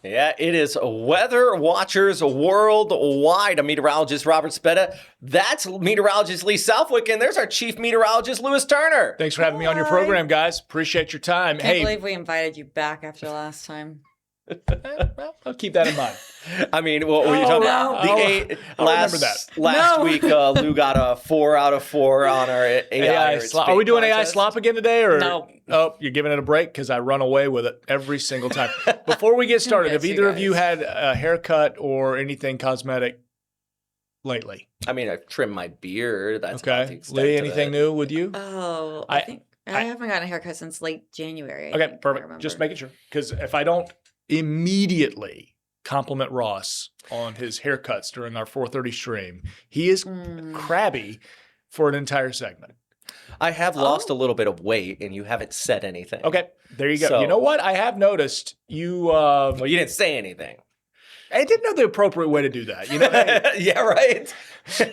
Yeah, it is Weather Watchers Worldwide. I'm meteorologist Robert Speta. That's meteorologist Lee Southwick, and there's our chief meteorologist Lewis Turner. Thanks for having me on your program, guys. Appreciate your time. Can't believe we invited you back after last time. Well, I'll keep that in mind. I mean, what were you talking about? Last week, Lou got a 4 out of 4 on our AI slop. Are we doing AI slop again today? Or no? Oh, you're giving it a break because I run away with it every single time. Before we get started, have either of you had a haircut or anything cosmetic lately? I mean, I've trimmed my beard. That's about the Okay. extent Lee, of anything it. new with you? Oh, I think I haven't gotten a haircut since late January. Okay, perfect. Just making sure. Because if I don't immediately compliment Ross on his haircuts during our 4:30 stream, he is crabby for an entire segment. I have lost a little bit of weight, and you haven't said anything. Okay, there you go. So- You know what? I have noticed you. Well, you didn't say anything. I didn't know the appropriate way to do that. You know, hey, Yeah, right?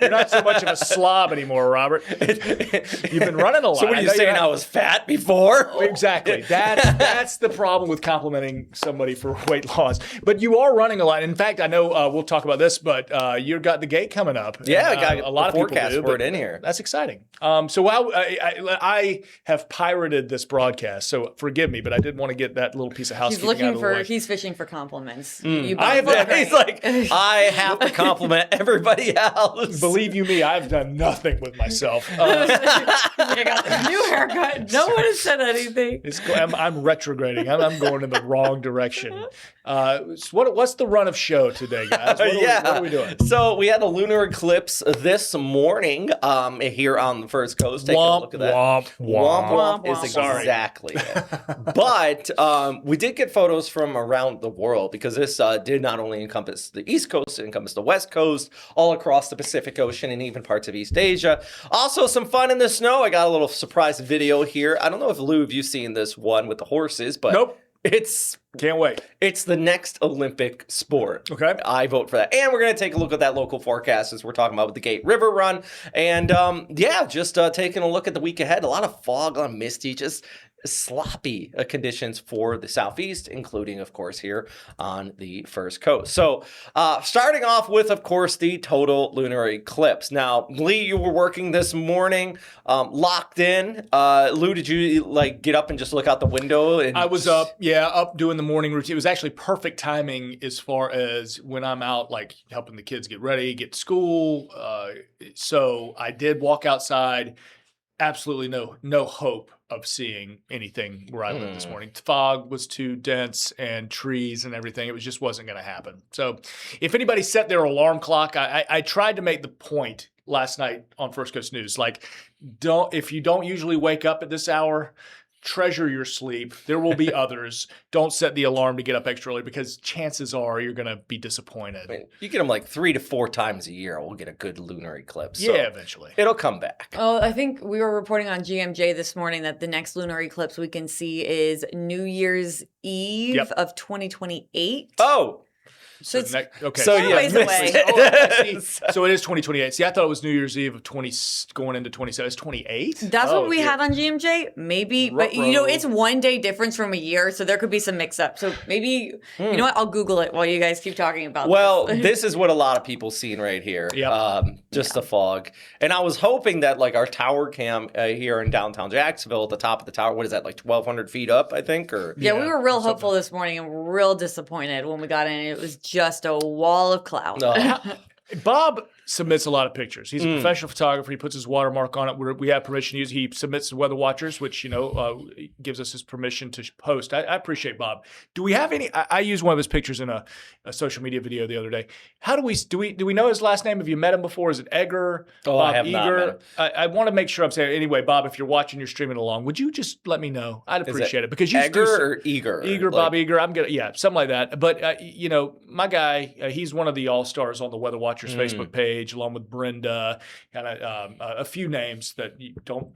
you're not so much of a slob anymore, Robert. You've been running a lot. So what are I you know saying? I was fat before? Exactly. That's the problem with complimenting somebody for weight loss. But you are running a lot. In fact, I know we'll talk about this, but you've got the gate coming up. Yeah, and, I got a lot of people forecast do, for but it in here. That's exciting. So I have pirated this broadcast, so forgive me, but I did want to get that little piece of housekeeping out of the way. He's fishing for compliments. He's like, I have to compliment everybody else. Believe you me, I've done nothing with myself. You got the new haircut. No one has said anything. I'm retrograding. I'm going in the wrong direction. What's the run of show today, guys? What are we doing? So we had a lunar eclipse this morning here on the First Coast. Take a look at that. Womp, Womp womp. is Sorry. exactly it. But we did get photos from around the world because this did not only encompass the East Coast, it encompassed the West Coast, all across the Pacific Ocean, and even parts of East Asia. Also, some fun in the snow. I got a little surprise video here. I don't know if Lou, have you seen this one with the horses, but Nope. Can't wait. It's the next Olympic sport. Okay. I vote for that. And we're going to take a look at that local forecast as we're talking about with the Gate River Run. And just taking a look at the week ahead. A lot of fog, a lot of misty, just sloppy conditions for the southeast, including, of course, here on the First Coast. So starting off with, of course, the total lunar eclipse. Now, Lee, you were working this morning, locked in. Lou, did you get up and just look out the window? And I was up doing the morning routine. It was actually perfect timing as far as when I'm out, helping the kids get ready, get to school. So I did walk outside. Absolutely no hope of seeing anything where I live this morning. Fog was too dense and trees and everything. It just wasn't going to happen. So if anybody set their alarm clock, I tried to make the point last night on First Coast News. If you don't usually wake up at this hour, treasure your sleep. There will be others. Don't set the alarm to get up extra early because chances are you're going to be disappointed. I mean, you get them 3 to 4 times a year. We'll get a good lunar eclipse. Yeah, So eventually. it'll come back. Oh, I think we were reporting on GMJ this morning that the next lunar eclipse we can see is New Year's Eve of 2028. Oh, So it's okay. So, yeah, ways away. So it is 2028. See, I thought it was New Year's Eve of 20 going into 27. It's 28. That's what we had on GMJ, maybe. But, it's 1 day difference from a year, so there could be some mix-up. So maybe, you know what, I'll Google it while you guys keep talking about this. This is what a lot of people seen right here. Yep. The fog. And I was hoping that, our tower cam here in downtown Jacksonville at the top of the tower, what is that, 1,200 feet up, I think? Or Yeah, we were real hopeful this morning and real disappointed when we got in. It was just a wall of cloud. Bob submits a lot of pictures. He's a professional photographer. He puts his watermark on it. We have permission to use. He submits to Weather Watchers, which gives us his permission to post. I appreciate Bob. Do we have any? I used one of his pictures in a social media video the other day. How do we know his last name? Have you met him before? Is it Egger? Oh, Bob I have Eager? not met him. I want to make sure I'm saying anyway. Bob, if you're watching, you're streaming along, would you just let me know? I'd appreciate it because you Egger or Eager? Eager, Bob Eager. I'm gonna something like that. But my guy, he's one of the all-stars on the Weather Watchers Facebook page, along with Brenda, kind of a few names that you don't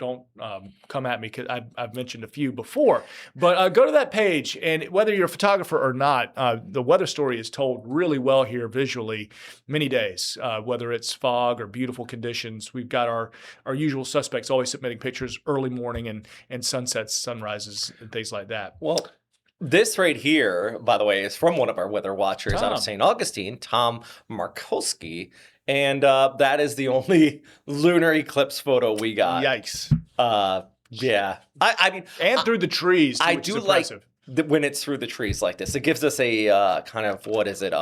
come at me because I've mentioned a few before. But go to that page, and whether you're a photographer or not, the weather story is told really well here visually. Many days, whether it's fog or beautiful conditions, we've got our usual suspects always submitting pictures early morning and sunsets, sunrises, and things like that. Well, This right here, by the way, is from one of our weather watchers out of St. Augustine, Tom Markowski. And that is the only lunar eclipse photo we got. Yikes. Yeah. I mean, and through the trees, too, I which do is like impressive. when it's through the trees like this. It gives us a kind of, what is it,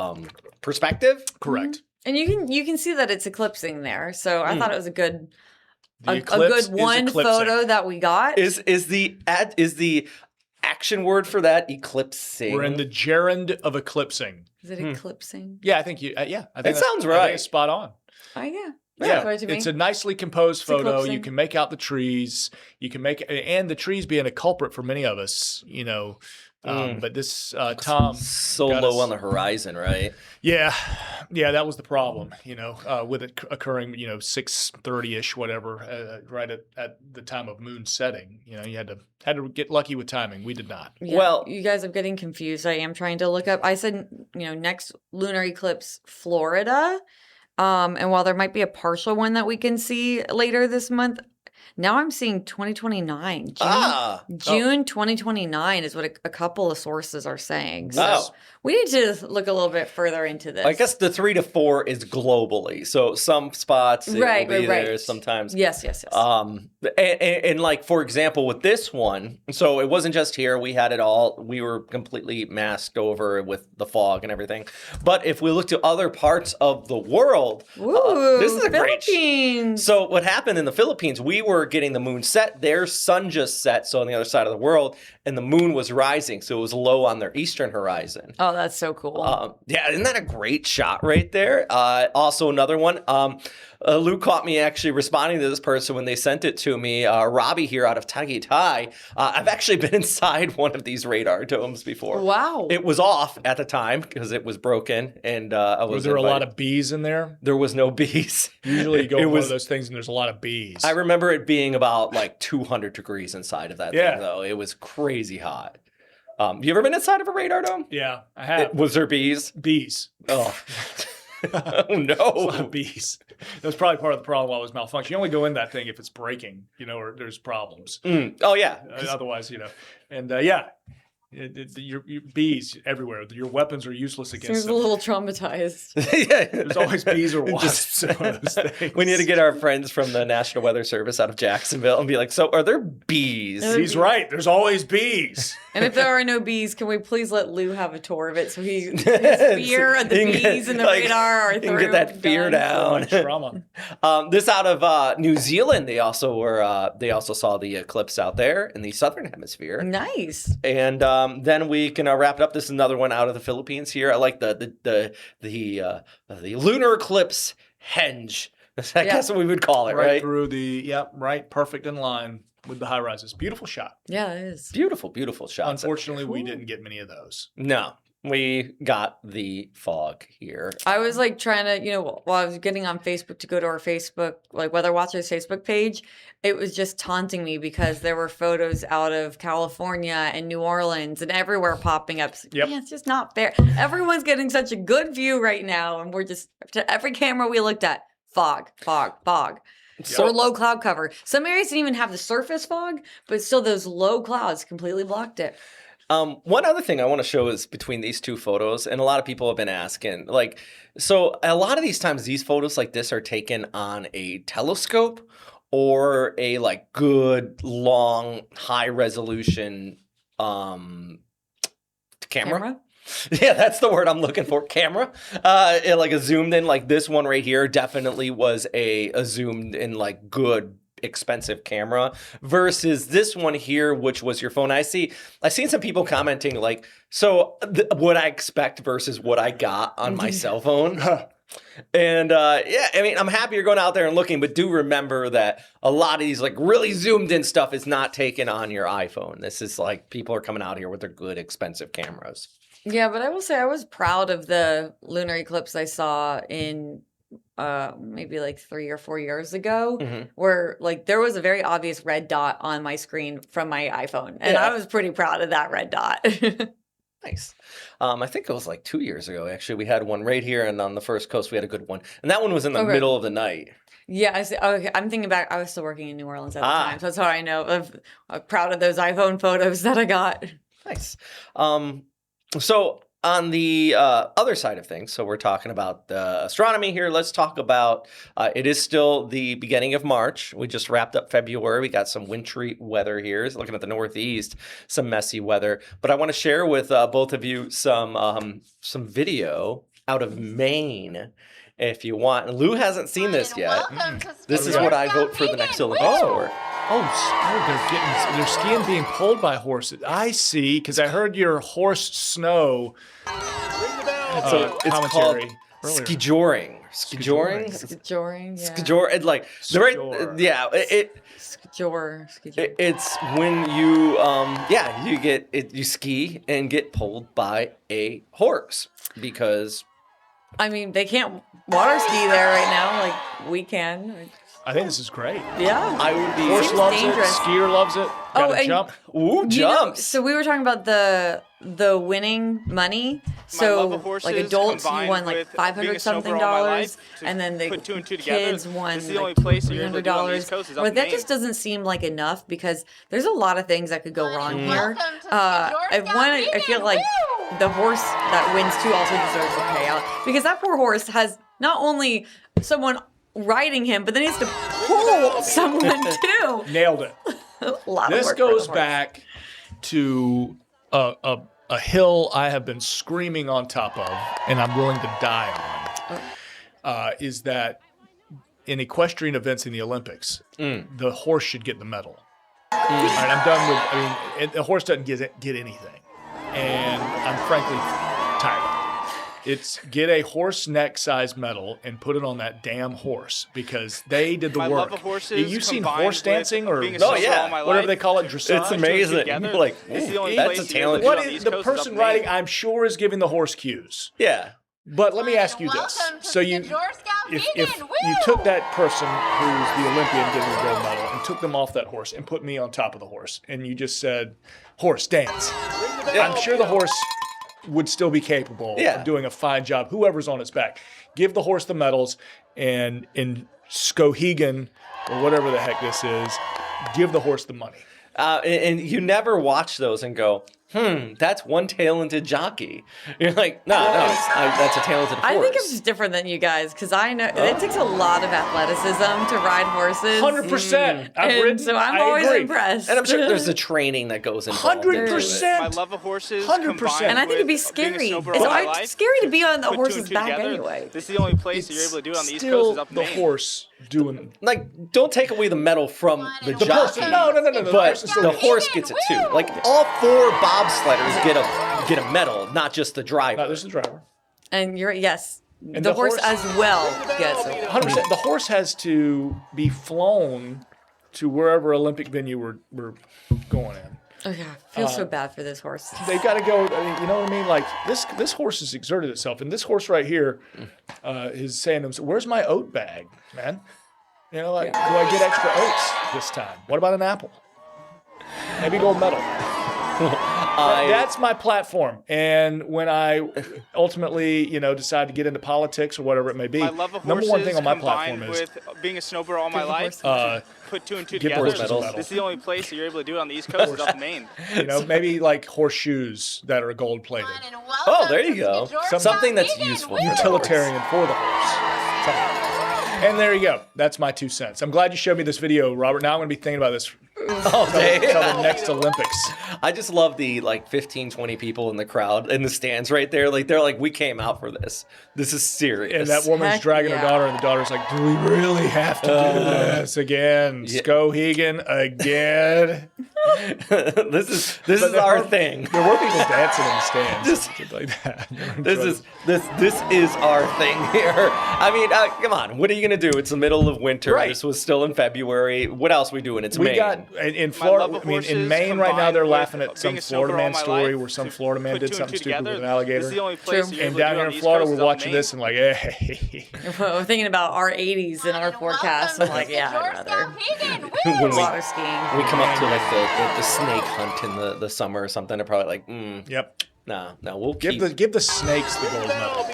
perspective? Correct. And you can see that it's eclipsing there. So I thought it was a good The eclipse good one is eclipsing. photo that we got. Is the action word for that eclipsing? We're in the gerund of eclipsing. Is it eclipsing? Yeah, I think you. I think sounds I right. think it's spot on. Oh yeah. Yeah, Right to me. it's a nicely composed photo. You eclipsing. can make out the trees. You can make, and the trees being a culprit for many of us, you know. But this Tom So got low us- on the horizon, right? Yeah, that was the problem, you know, with it occurring, 6:30ish, whatever, right at the time of moon setting. You know, you had to get lucky with timing. We did not. Yeah, Well- you guys are getting confused. I am trying to look up. I said, next lunar eclipse, Florida. And while there might be a partial one that we can see later this month, now I'm seeing 2029. June 2029 is what a couple of sources are saying. So Oh. we need to look a little bit further into this. I guess the 3 to 4 is globally. So some spots it Right, will be right. there sometimes. Yes. And like, for example, with this one, so it wasn't just here. We had it all. We were completely masked over with the fog and everything. But if we look to other parts of the world, Ooh, this is a great. Philippines. So what happened in the Philippines, we were getting the moon set. Their sun just set, so on the other side of the world, and the moon was rising, so it was low on their eastern horizon. Oh, that's so cool. Yeah, isn't that a great shot right there? Also, another one. Lou caught me actually responding to this person when they sent it to me. Robbie here out of Tagaytay. I've actually been inside one of these radar domes before. Wow. It was off at the time because it was broken, and I was. Was there a lot of bees in there? There was no bees. Usually you go It in one was- of those things and there's a lot of bees. I remember it being about like 200 degrees inside of that Yeah. thing, though. It was crazy hot. You ever been inside of a radar dome? Yeah, I have. Was there bees? Bees. Oh. Oh A lot no. of bees. That's probably part of the problem while it was malfunctioning. You only go in that thing if it's breaking, or there's problems. Oh yeah. Otherwise, and yeah. Your bees everywhere. Your weapons are useless against Seems a them. little traumatized. Yeah. There's always bees or wasps in one of those things. We need to get our friends from the National Weather Service out of Jacksonville and be like, so are there bees? He's right. There's always bees. And if there are no bees, can we please let Lou have a tour of it so his fear of the You can get- bees and the like, radar are you through? can get that fear done. down. Trauma. This out of New Zealand, they also were. They also saw the eclipse out there in the southern hemisphere. Nice. And then we can wrap it up. This is another one out of the Philippines here. I like the lunar eclipse henge. I guess what we would call it, right? Through the perfect in line with the high rises. Beautiful shot. Yeah, it is. Beautiful, beautiful shots. Unfortunately, we didn't get many of those. No, we got the fog here. I was like trying to, while I was getting on Facebook to go to our Facebook, like Weather Watchers Facebook page, it was just taunting me because there were photos out of California and New Orleans and everywhere popping up. Yep. Yeah, it's just not fair. Everyone's getting such a good view right now, and we're just, to every camera we looked at, fog. So- Or low cloud cover. Some areas didn't even have the surface fog, but still those low clouds completely blocked it. One other thing I want to show is between these two photos, and a lot of people have been asking, so a lot of these times these photos like this are taken on a telescope or a good long high resolution camera. Yeah, that's the word I'm looking for. Camera. Like a zoomed in, like this one right here definitely was a zoomed in, good, expensive camera versus this one here, which was your phone. I've seen some people commenting what I expect versus what I got on my cell phone. And I'm happy you're going out there and looking, but do remember that a lot of these really zoomed in stuff is not taken on your iPhone. This is people are coming out here with their good, expensive cameras. Yeah, but I will say I was proud of the lunar eclipse I saw in maybe 3 or 4 years ago, where there was a very obvious red dot on my screen from my iPhone, and I was pretty proud of that red dot. Nice. I think it was 2 years ago, actually. We had one right here, and on the first coast, we had a good one. And that one was in the middle of the night. Yeah, I see. Okay, I'm thinking back. I was still working in New Orleans at the time, so that's how I know. I'm proud of those iPhone photos that I got. Nice. So on the other side of things, so we're talking about the astronomy here. Let's talk about it is still the beginning of March. We just wrapped up February. We got some wintry weather here. Looking at the Northeast, some messy weather. But I want to share with both of you some video out of Maine. If you want. And Lou hasn't seen this yet. This is what I vote for the next Olympics for. They're skiing being pulled by horses. I see, because I heard your horse snow So it's called commentary earlier. skijoring. Skijoring? Skijoring, yeah. Skijor. It's like the right. Skijor. Yeah. Skijor. It's when you you get it. You ski and get pulled by a horse because. I mean, they can't water ski there right now like we can. I think this is great. Yeah. I would be. Horse Seems loves dangerous. it. Skier loves it. Got to and- jump. Ooh, You know, jumps. so we were talking about the winning money. So love of horses like adults, you combined won like with $500 being a something snowbird all my dollars, life, to and then the put two and two together, kids won this is the only like place you're able to do on the East $300. Coast is up But in that Maine. just doesn't seem like enough because there's a lot of things that could go wrong here. Welcome to Skijor And one, I feel like the horse that wins too also deserves a payout because that poor horse has not only someone riding him, but then he has to pull someone too. Nailed it. A lot of This work for goes the horse. back to a hill I have been screaming on top of, and I'm willing to die on. Is that in equestrian events in the Olympics, the horse should get the medal. All right, I'm done with. I mean, the horse doesn't get anything, and I'm frankly tired of it. It's get a horse neck size medal and put it on that damn horse because they did the My work. love of horses You've seen combined horse with dancing or being a Oh, snowbird yeah. all my whatever they life, call it, dressage. It's amazing. together, You're like, this is the only that's a place you're able talent. to do What on the is East the Coast is up person in riding? Maine. I'm sure is giving the horse cues. Yeah. But let me ask you this: Welcome to so you, Skijor Scout if Vegan. you took that person who's the Olympian getting the gold medal and took them off that horse and put me on top of the horse, and you just said, "Horse, dance," I'm sure the horse would still be capable of doing a fine job. Whoever's on its back, give the horse the medals, and in Skohegan or whatever the heck this is, give the horse the money. And you never watch those and go, that's one talented jockey. You're like, no, that's a talented horse. I think I'm just different than you guys because I know it takes a lot of athleticism to ride horses. 100%. I've And ridden. so I'm I always agree. impressed. And I'm sure there's the training that goes involved. 100%. My love of horses 100%. combined and I think it'd be with being a scary. snowbird It's all my life, scary to be on the put two and horse's two back together, anyway. This is the only place you're able to do it on the East Still Coast is up in the Maine. horse doing Like, don't take away the medal from the the jockey. person. No. The But person still the gets it. horse gets it too. Like all 4 bobsledders get a medal, not just the driver. No, there's the driver. And you're yes, And the horse as well gets it. 100%. The horse has to be flown to wherever Olympic venue we're going in. Oh yeah, I feel so bad for this horse. They've got to go. I mean, you know what I mean? Like this horse has exerted itself, and this horse right here is saying to himself, "Where's my oat bag, man? You know, like, do I get extra oats this time? What about an apple? Maybe gold medal." That's my platform. And when I ultimately, decide to get into politics or whatever it may be, My love of number horses one thing on my combined platform is with being a snowbird all my life, put two and two give together. horses a medals. medal. This is the only place that you're able to do it on the East Coast is up in Maine. Maybe like horseshoes that are gold plated. And Oh, welcome there you to go. Skijor Something Scout that's Vegan. useful. Woo! For the Utilitarian for the horse. Something. And there you go. That's my 2 cents. I'm glad you showed me this video, Robert. Now I'm going to be thinking about this All day. until the next Olympics. I just love the 15, 20 people in the crowd in the stands right there. Like they're like, we came out for this. This is serious. And that woman's Heck dragging her yeah. daughter, and the daughter's like, "Do we really have to do this again? Yeah. Skohegan again?" this is our thing. There were people dancing in the stands, Just- like that. This is our thing here. I mean, come on. What are you gonna do? It's the middle of winter. Right. This was still in February. What else we doing? It's We Maine. got in My Florida. love of I mean, in horses Maine right now, they're combined laughing with at some being a Florida snowbird man all my story life, where some to Florida man put did two and something two stupid with together. an alligator. This is the only place True. you're And able to down do it here on in the East Florida, Coast we're is up in watching Maine. this and like, hey. We're thinking about our 80s in our And forecast. I'm welcome like, to yeah, Skijor I'd Scout rather Vegan. When Woo! we- water skiing. We come up to like the snake hunt in the summer or something. They're probably like, Yep. no, we'll Give keep. the snakes the gold medal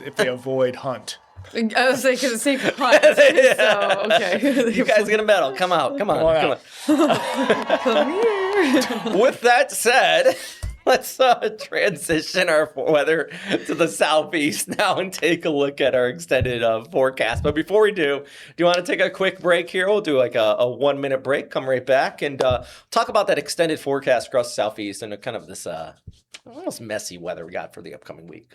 if they avoid hunt. I was like, because it's snake hunt. So, okay. You guys get a medal. Come on. Come on out. Come here. With that said, let's transition our weather to the southeast now and take a look at our extended forecast. But before we do you want to take a quick break here? We'll do like a 1-minute break, come right back, and talk about that extended forecast across the southeast and kind of this almost messy weather we got for the upcoming week.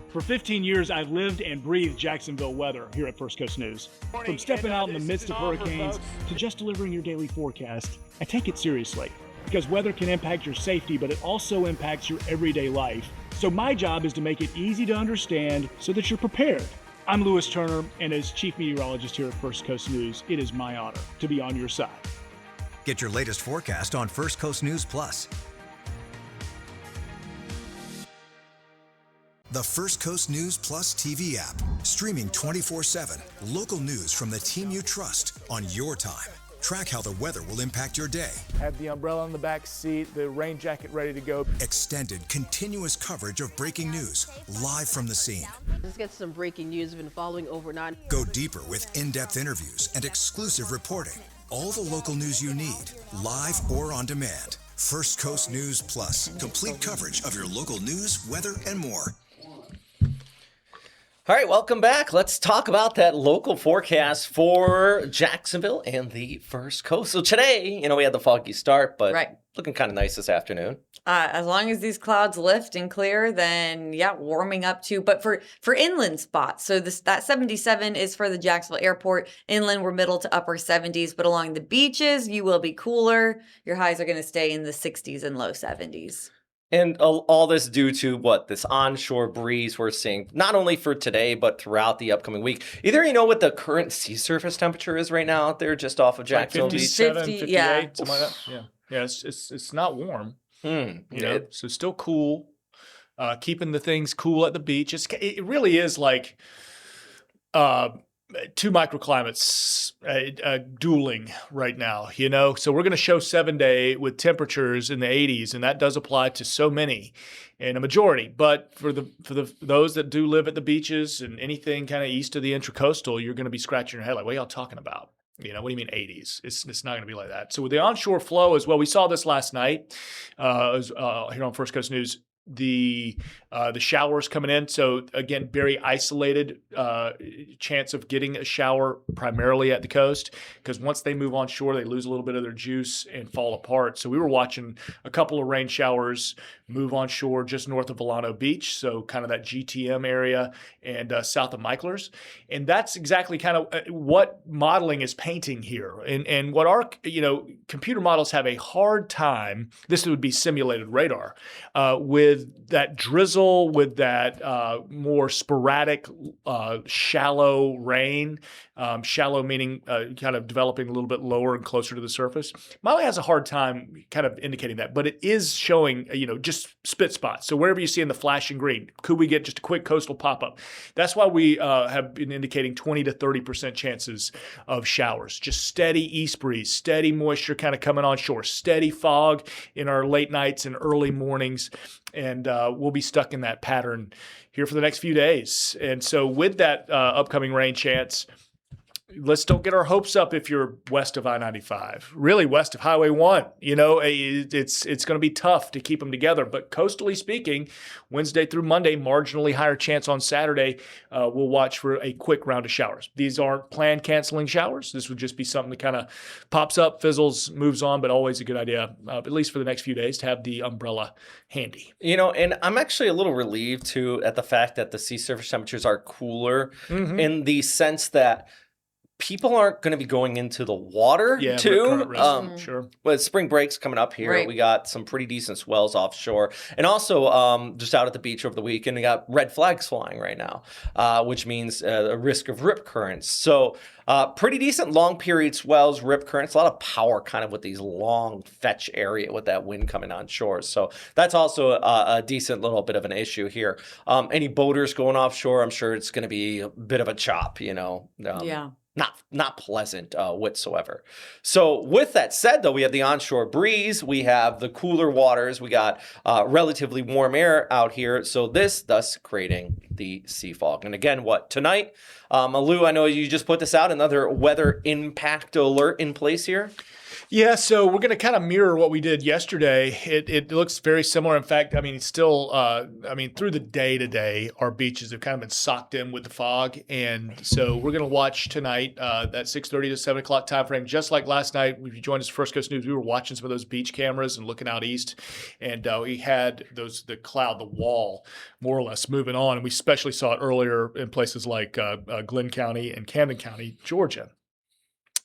For 15 years, I've lived and breathed Jacksonville weather here at First Coast News. From stepping out in the midst of hurricanes to just delivering your daily forecast, I take it seriously because weather can impact your safety, but it also impacts your everyday life. So my job is to make it easy to understand so that you're prepared. I'm Lewis Turner, and as Chief Meteorologist here at First Coast News, it is my honor to be on your side. Get your latest forecast on First Coast News Plus. The First Coast News Plus TV app, streaming 24/7. Local news from the team you trust on your time. Track how the weather will impact your day. Have the umbrella in the back seat, the rain jacket ready to go. Extended, continuous coverage of breaking news, live from the scene. Let's get some breaking news we've been following overnight. Go deeper with in-depth interviews and exclusive reporting. All the local news you need, live or on demand. First Coast News Plus, complete coverage of your local news, weather, and more. All right, welcome back. Let's talk about that local forecast for Jacksonville and the First Coast. So today, we had the foggy start, but Right. looking kind of nice this afternoon. As long as these clouds lift and clear, then warming up too. But for inland spots, so that 77 is for the Jacksonville airport. Inland, we're middle to upper 70s, but along the beaches, you will be cooler. Your highs are going to stay in the 60s and low 70s. And all this due to this onshore breeze we're seeing, not only for today, but throughout the upcoming week. Either what the current sea surface temperature is right now out there just off of Jacksonville Beach? 57, 50, 58, yeah. something like that. Yeah, it's not warm. Yeah. So still cool. Keeping the things cool at the beach. It really is like 2 microclimates dueling right now, So we're going to show 7-day with temperatures in the 80s, and that does apply to so many, and a majority. But for those that do live at the beaches and anything kind of east of the intracoastal, you're going to be scratching your head like, what are y'all talking about? What do you mean 80s? It's not going to be like that. So with the onshore flow as well, we saw this last night here on First Coast News. The showers coming in. So again, very isolated chance of getting a shower primarily at the coast, because once they move on shore, they lose a little bit of their juice and fall apart. So we were watching a couple of rain showers move on shore just north of Volano Beach. So kind of that GTM area and south of Michler's. And that's exactly kind of what modeling is painting here. And what our, computer models have a hard time, this would be simulated radar, with that drizzle, with that more sporadic, shallow rain, shallow meaning kind of developing a little bit lower and closer to the surface. Molly has a hard time kind of indicating that, but it is showing, just spit spots. So wherever you see in the flashing green, could we get just a quick coastal pop-up? That's why we have been indicating 20 to 30% chances of showers. Just steady east breeze, steady moisture kind of coming on shore, steady fog in our late nights and early mornings. And we'll be stuck in that pattern here for the next few days. And so with that upcoming rain chance, let's don't get our hopes up if you're west of I-95, really west of Highway 1. It's going to be tough to keep them together. But coastally speaking, Wednesday through Monday, marginally higher chance on Saturday. We'll watch for a quick round of showers. These aren't planned canceling showers. This would just be something that kind of pops up, fizzles, moves on, but always a good idea, at least for the next few days, to have the umbrella handy. And I'm actually a little relieved, too, at the fact that the sea surface temperatures are cooler in the sense that people aren't going to be going into the water too. Sure. Well, spring break's coming up here. Right. We got some pretty decent swells offshore, and also just out at the beach over the weekend, we got red flags flying right now, which means a risk of rip currents. So pretty decent long period swells, rip currents, a lot of power kind of with these long fetch area with that wind coming on shore. So that's also a decent little bit of an issue here. Any boaters going offshore, I'm sure it's going to be a bit of a chop, Yeah. Not pleasant whatsoever. So with that said, though, we have the onshore breeze, we have the cooler waters, we got relatively warm air out here. So this thus creating the sea fog. And again, tonight, Lou, I know you just put this out, another weather impact alert in place here. Yeah, so we're going to kind of mirror what we did yesterday. It looks very similar. In fact, I mean, still, through the day today, our beaches have kind of been socked in with the fog. And so we're going to watch tonight that 6:30 to 7 o'clock time frame. Just like last night, if you joined us First Coast News, we were watching some of those beach cameras and looking out east. And we had the wall, more or less, moving on. And we especially saw it earlier in places like Glenn County and Camden County, Georgia.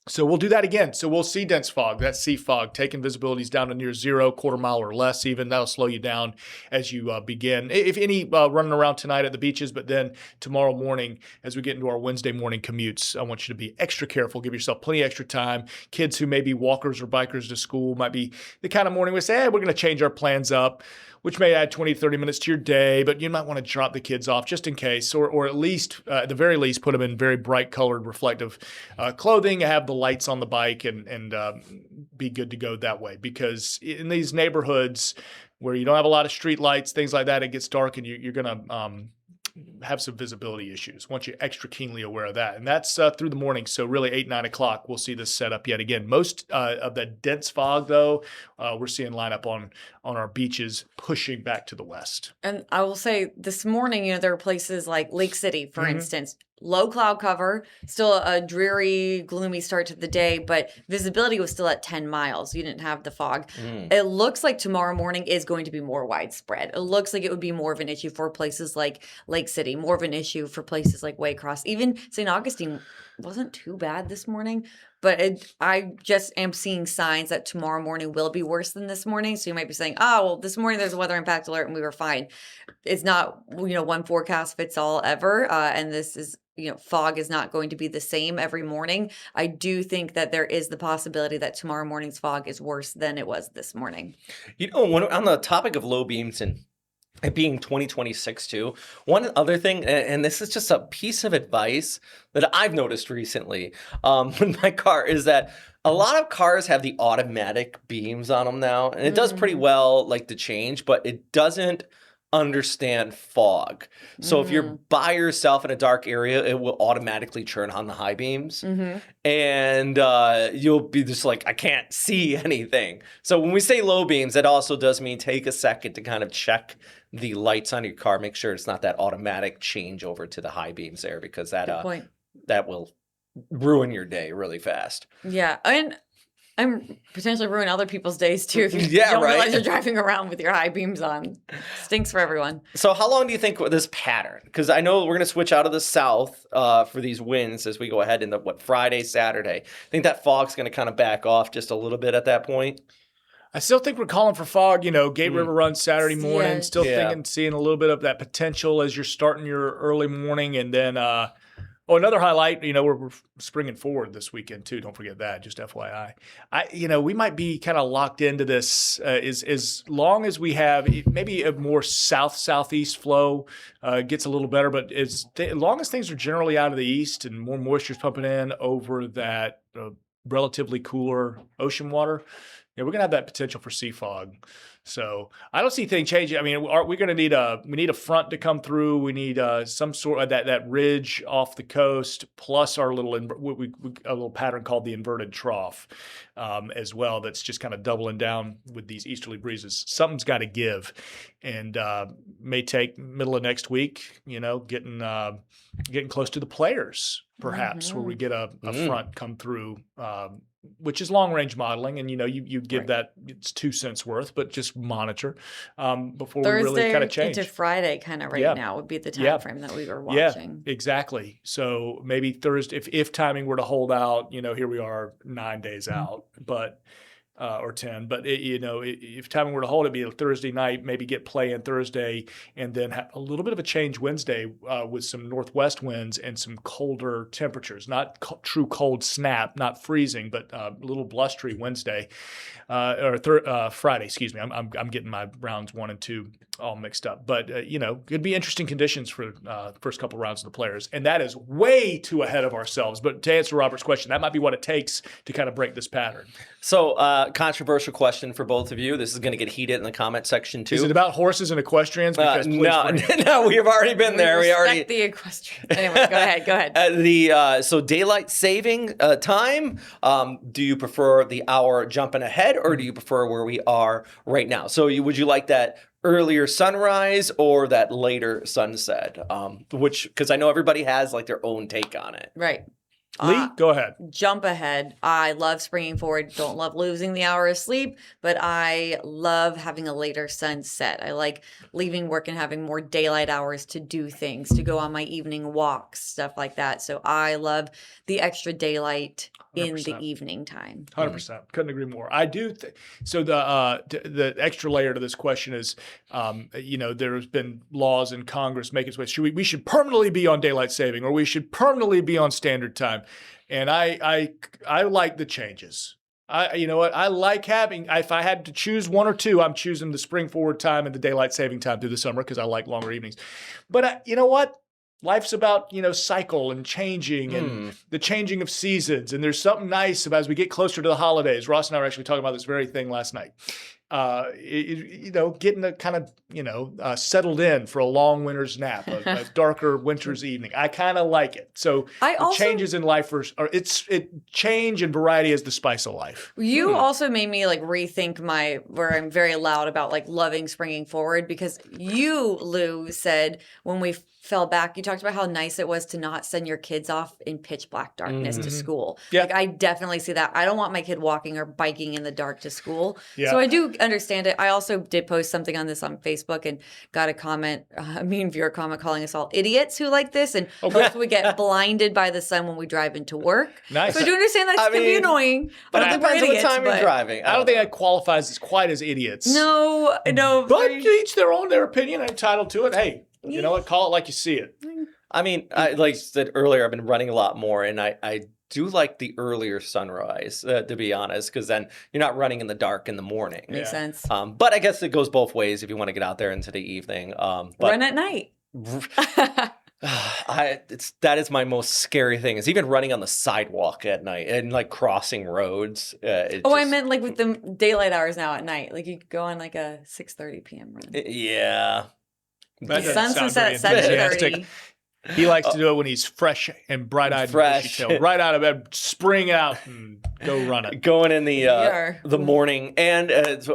So we'll do that again. So we'll see dense fog, that's sea fog, taking visibilities down to near zero, quarter mile or less even. That'll slow you down as you begin. If any, running around tonight at the beaches, but then tomorrow morning as we get into our Wednesday morning commutes, I want you to be extra careful. Give yourself plenty of extra time. Kids who may be walkers or bikers to school might be the kind of morning we say, hey, we're going to change our plans up, which may add 20, 30 minutes to your day, but you might want to drop the kids off just in case, or at least, at the very least, put them in very bright colored reflective clothing, have the lights on the bike, and be good to go that way. Because in these neighborhoods where you don't have a lot of street lights, things like that, it gets dark and you're going to have some visibility issues. I want you extra keenly aware of that. And that's through the morning. So really 8, 9 o'clock, we'll see this set up yet again. Most of that dense fog, though, we're seeing line up on our beaches pushing back to the west. And I will say this morning, there are places like Lake City, for instance, low cloud cover, still a dreary, gloomy start to the day, but visibility was still at 10 miles. You didn't have the fog. It looks like tomorrow morning is going to be more widespread. It looks like it would be more of an issue for places like Lake City, more of an issue for places like Waycross. Even St. Augustine wasn't too bad this morning, but I just am seeing signs that tomorrow morning will be worse than this morning. So you might be saying, oh, well, this morning there's a weather impact alert and we were fine. It's not, one forecast fits all ever. And this is, fog is not going to be the same every morning. I do think that there is the possibility that tomorrow morning's fog is worse than it was this morning. On the topic of low beams and it being 2026 too, one other thing, and this is just a piece of advice that I've noticed recently with my car, is that a lot of cars have the automatic beams on them now, and it does pretty well, like the change, but it doesn't understand fog. So if you're by yourself in a dark area, it will automatically turn on the high beams, and you'll be just like, I can't see anything. So when we say low beams, that also does mean take a second to kind of check the lights on your car, make sure it's not that automatic change over to the high beams there, because that will ruin your day really fast. Yeah, and I'm potentially ruin other people's days too if you Yeah, don't right. realize you're driving around with your high beams on. Stinks for everyone. So how long do you think this pattern? Because I know we're going to switch out of the south for these winds as we go ahead in Friday, Saturday. I think that fog's going to kind of back off just a little bit at that point. I still think we're calling for fog, Gate River Run Saturday morning. Yeah. Still seeing a little bit of that potential as you're starting your early morning. And then, another highlight, we're springing forward this weekend too. Don't forget that, just FYI. We might be kind of locked into this as long as we have maybe a more southeast flow gets a little better. But as long as things are generally out of the east and more moisture is pumping in over that relatively cooler ocean water, we're going to have that potential for sea fog. So I don't see things changing. I mean, we're going to need a front to come through. We need some sort of that ridge off the coast, plus our little a little pattern called the inverted trough as well. That's just kind of doubling down with these easterly breezes. Something's got to give, and may take middle of next week. Getting close to the Players, perhaps, where we get a front come through. Which is long range modeling, and you give that it's 2 cents worth, but just monitor before we really kind of change. Thursday into Friday, kind of now would be the time frame that we were watching. Yeah, exactly. So maybe Thursday, if timing were to hold out, here we are 9 days out, but or 10. But if timing were to hold, it'd be a Thursday night, maybe get play in Thursday, and then have a little bit of a change Wednesday with some northwest winds and some colder temperatures. Not true cold snap, not freezing, but a little blustery Wednesday or Friday. Excuse me, I'm getting my rounds 1 and 2 all mixed up. But, it'd be interesting conditions for the first couple rounds of the players. And that is way too ahead of ourselves. But to answer Robert's question, that might be what it takes to kind of break this pattern. So, controversial question for both of you. This is going to get heated in the comment section, too. Is it about horses and equestrians? Because No, we have already been there. We already the equestrian. Anyway, go ahead. So daylight saving time. Do you prefer the hour jumping ahead, or do you prefer where we are right now? So, would you like that earlier sunrise or that later sunset? Because I know everybody has like their own take on it. Right. Lee, go ahead. Jump ahead. I love springing forward. Don't love losing the hour of sleep, but I love having a later sunset. I like leaving work and having more daylight hours to do things, to go on my evening walks, stuff like that. So I love the extra daylight in 100%. the evening time. 100%. Couldn't agree more. I do. So the extra layer to this question is, there's been laws in Congress making its way. We should permanently be on daylight saving, or we should permanently be on standard time. And I like the changes. You know what? I like having, if I had to choose one or two, I'm choosing the spring forward time and the daylight saving time through the summer because I like longer evenings. But you know what? Life's about, cycle and changing and the changing of seasons. And there's something nice about as we get closer to the holidays. Ross and I were actually talking about this very thing last night. Getting a kind of, settled in for a long winter's nap, a darker winter's evening. I kind of like it. So changes in life change and variety is the spice of life. You also made me like rethink where I'm very loud about like loving springing forward, because you, Lou, said when we fell back, you talked about how nice it was to not send your kids off in pitch black darkness to school. Yeah. Like I definitely see that. I don't want my kid walking or biking in the dark to school. Yeah. So I do understand it. I also did post something on this on Facebook and got a comment, a mean viewer comment calling us all idiots who like this, and hopefully we get blinded by the sun when we drive into work. Nice. So I do understand that can be annoying. But I it don't think we're depends what idiots, time you're driving. I don't think that qualifies as quite as idiots. No. But each their opinion. I'm entitled to it. Hey, you know what? Call it like you see it. I mean, like I said earlier, I've been running a lot more, and I do like the earlier sunrise, to be honest, because then you're not running in the dark in the morning. Makes sense. But I guess it goes both ways if you want to get out there into the evening. Run at night. That is my most scary thing, is even running on the sidewalk at night and like crossing roads. I meant like with the daylight hours now at night. Like you could go on like a 6:30 p.m. run. Yeah. That The doesn't sun sound sets very at enthusiastic. 7:30. He likes to do it when he's fresh and bright-eyed, and bushy-tailed, right out of bed, spring out and go run it. Going in the morning. And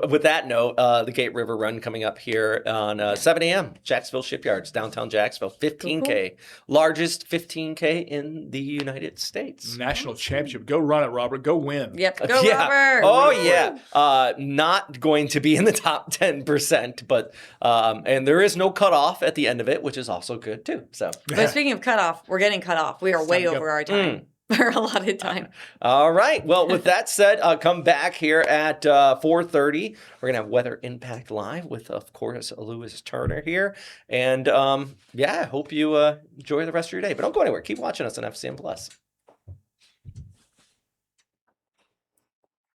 with that note, the Gate River Run coming up here on 7 a.m. Jacksonville Shipyards, downtown Jacksonville, 15K. Cool. Largest 15K in the United States. National championship. Go run it, Robert. Go win. Yep. Go, Robert. Oh, yeah. Not going to be in the top 10%, but and there is no cutoff at the end of it, which is also good, too. So. But speaking of cutoff, we're getting cut off. We are way over our time. Our allotted time. All right. Well, with that said, come back here at 4:30. We're going to have Weather Impact Live with, of course, Lewis Turner here. And, I hope you enjoy the rest of your day. But don't go anywhere. Keep watching us on FCN Plus.